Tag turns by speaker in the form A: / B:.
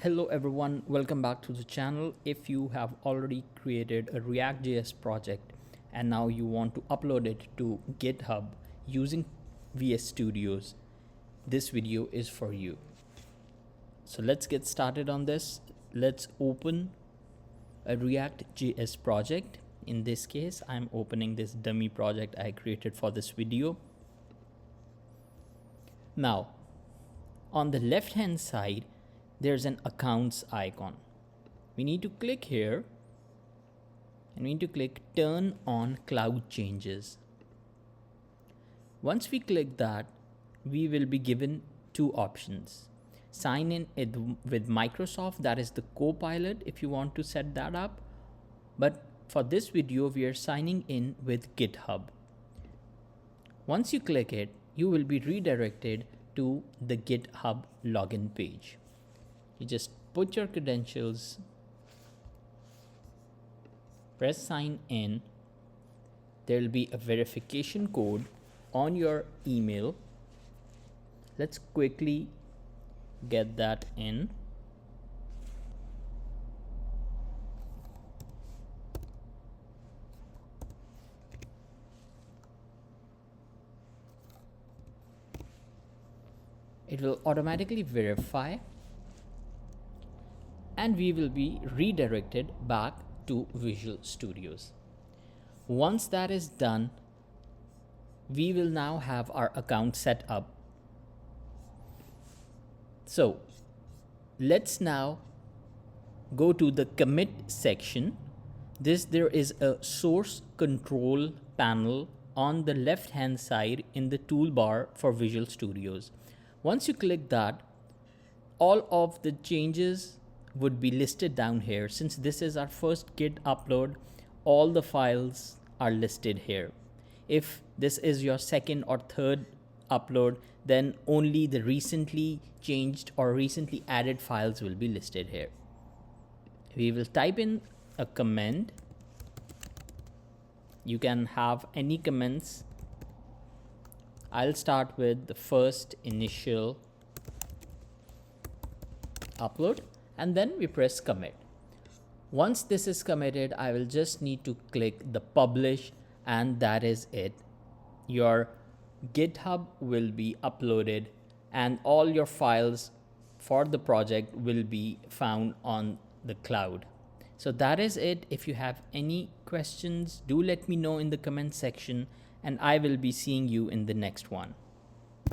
A: Hello everyone, welcome back to the channel. If you have already created a React.js project and now you want to upload it to GitHub using VS Studios, this video is for you. So let's get started on this. Let's open a React.js project. In this case, I'm opening this dummy project I created for this video. Now, on the left hand side, there's an accounts icon. We need to click here and we need to click turn on cloud changes. Once we click that, we will be given two options. Sign in with Microsoft, that is the Copilot if you want to set that up. But for this video, we are signing in with GitHub. Once you click it, you will be redirected to the GitHub login page. You just put your credentials, press sign in. There will be a verification code on your email. Let's quickly get that in. It will automatically verify and we will be redirected back to Visual Studios. Once that is done, we will now have our account set up. So let's now go to the commit section. There is a source control panel on the left hand side in the toolbar for Visual Studios. Once you click that, all of the changes would be listed down here. Since this is our first Git upload, all the files are listed here. If this is your second or third upload, then only the recently changed or recently added files will be listed here. We will type in a comment. You can have any comments. I'll start with the first initial upload. And then we press commit. Once this is committed, I will just need to click the publish and that is it. Your GitHub will be uploaded and all your files for the project will be found on the cloud. So that is it. If you have any questions, do let me know in the comment section and I will be seeing you in the next one.